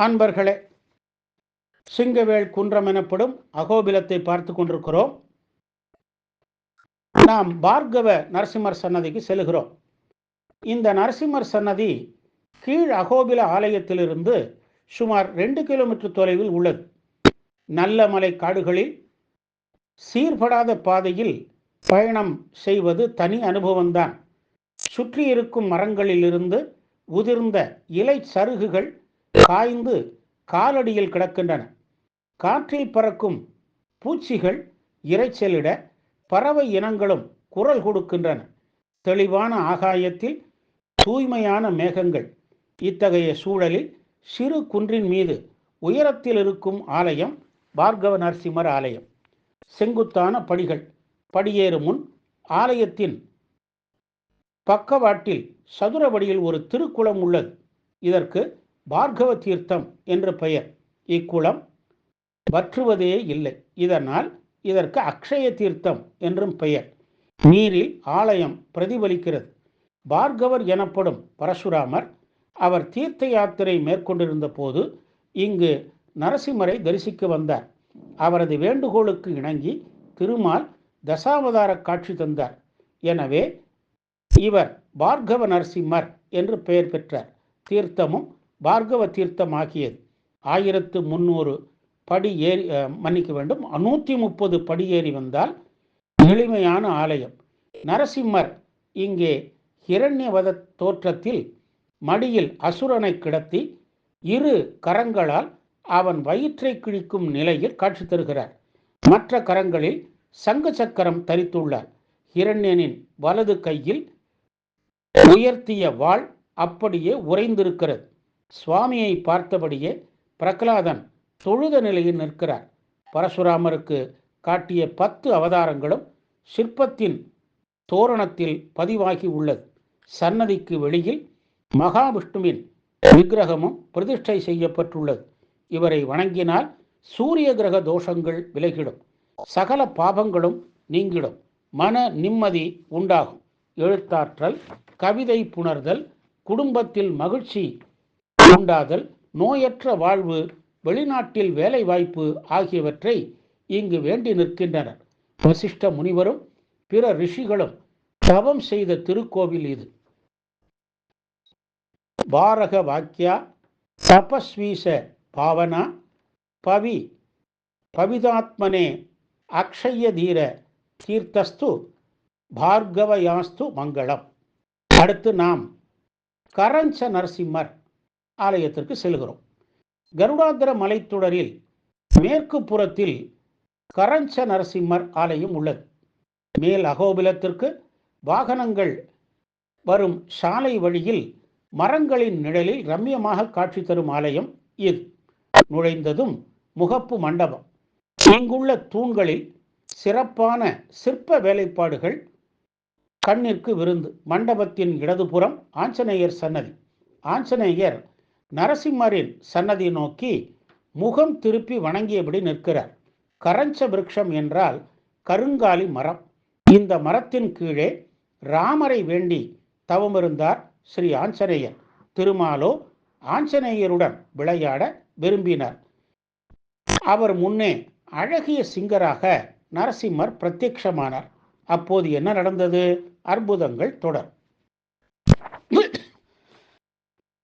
அன்பர்களே, சிங்கவேல் குன்றம் எனப்படும் அகோபிலத்தை பார்த்து கொண்டிருக்கிறோம். நாம் பார்கவ நரசிம்மர் சன்னதிக்கு செல்கிறோம். இந்த நரசிம்மர் சன்னதி கீழ் அகோபில ஆலயத்திலிருந்து சுமார் 2 கிலோமீட்டர் தொலைவில் உள்ளது. நல்ல மலை காடுகளில் சீர்படாத பாதையில் பயணம் செய்வது தனி அனுபவம்தான். சுற்றி இருக்கும் மரங்களிலிருந்து உதிர்ந்த இலை சருகுகள் காய்ந்து காலடியில் கிடக்கின்றன. காற்றில் பறக்கும் பூச்சிகள் இரைச்சலிட பறவை இனங்களும் குரல் கொடுக்கின்றன. தெளிவான ஆகாயத்தில் தூய்மையான மேகங்கள். இத்தகைய சூழலில் சிறு குன்றின் மீது உயரத்தில் இருக்கும் ஆலயம் பார்கவ நரசிம்மர் ஆலயம். செங்குத்தான படிகள். படியேறும் முன் ஆலயத்தின் பக்கவாட்டில் சதுர வடிவில் ஒரு திருக்குளம் உள்ளது. இதற்கு பார்கவ தீர்த்தம் என்று பெயர். இக்குளம் வற்றுவதே இல்லை. இதனால் இதற்கு அக்ஷய தீர்த்தம் என்றும் பெயர். நீரில் ஆலயம் பிரதிபலிக்கிறது. பார்கவர் எனப்படும் பரசுராமர் அவர் தீர்த்த யாத்திரை மேற்கொண்டிருந்த போது இங்கு நரசிம்மரை தரிசிக்க வந்தார். அவரது வேண்டுகோளுக்கு இணங்கி திருமால் தசாவதார காட்சி தந்தார். எனவே இவர் பார்கவ நரசிம்மர் என்று பெயர் பெற்றார். தீர்த்தமும் பார்கவ தீர்த்தம் ஆகியது. 1300 படி ஏறி 130 படி ஏறி வந்தால் எளிமையான ஆலயம். நரசிம்மர் இங்கே ஹிரண்யவத தோற்றத்தில் மடியில் அசுரனை கிடத்தி 2 கரங்களால் அவன் வயிற்றை கிழிக்கும் நிலையில் காட்சி தருகிறார். மற்ற கரங்களில் சங்கு சக்கரம் தரித்துள்ளார். ஹிரண்யனின் வலது கையில் உயர்த்திய வாள் அப்படியே உறைந்திருக்கிறது. சுவாமியை பார்த்தபடியே பிரகலாதன் தொழுத நிலையில் நிற்கிறார். பரசுராமருக்கு காட்டிய 10 அவதாரங்களும் சிற்பத்தின் தோரணத்தில் பதிவாகி உள்ளது. சன்னதிக்கு வெளியில் மகாவிஷ்ணுவின் விக்கிரகமும் பிரதிஷ்டை செய்யப்பட்டுள்ளது. இவரை வணங்கினால் சூரிய கிரக தோஷங்கள் விலகிடும், சகல பாபங்களும் நீங்கிடும், மன நிம்மதி உண்டாகும். எழுத்தாற்றல், கவிதை புணர்தல், குடும்பத்தில் மகிழ்ச்சி உண்டாதல், நோயற்ற வாழ்வு, வெளிநாட்டில் வேலை வாய்ப்பு ஆகியவற்றை இங்கு வேண்டி நிற்கின்றனர். வசிஷ்ட முனிவரும் பிற ரிஷிகளும் தவம் செய்த திருக்கோவில் இது. பாரக வாக்கியா தபஸ்வீச பாவனா பவிதாத்மனே அக்ஷய தீர தீர்த்தஸ்து பார்கவயாஸ்து மங்களம். அடுத்து நாம் கரஞ்ச நரசிம்மர் ஆலயத்திற்கு செல்கிறோம். கருடாந்திர மலைத்தொடரில் மேற்கு புறத்தில் கரஞ்ச நரசிம்மர் ஆலயம் உள்ளது. மேல் அகோபிலத்திற்கு வாகனங்கள் வரும் சாலை வழியில் மரங்களின் நிழலில் ரம்யமாக காட்சி தரும் ஆலயம் இது. நுழைந்ததும் முகப்பு மண்டபம். இங்குள்ள தூண்களில் சிறப்பான சிற்ப வேலைப்பாடுகள் கண்ணிற்கு விருந்து. மண்டபத்தின் இடதுபுறம் ஆஞ்சநேயர் சன்னதி. ஆஞ்சநேயர் நரசிம்மரின் சன்னதி நோக்கி முகம் திருப்பி வணங்கியபடி நிற்கிறார். கரஞ்ச விருட்சம் என்றால் கருங்காலி மரம். இந்த மரத்தின் கீழே ராமரை வேண்டி தவமிருந்தார் ஸ்ரீ ஆஞ்சநேயர். திருமாலோ ஆஞ்சநேயருடன் விளையாட விரும்பினார். அவர் முன்னே அழகிய சிங்கராக நரசிம்மர் பிரத்யட்சமானார். அப்போது என்ன நடந்தது? அற்புதங்கள் தொடர்.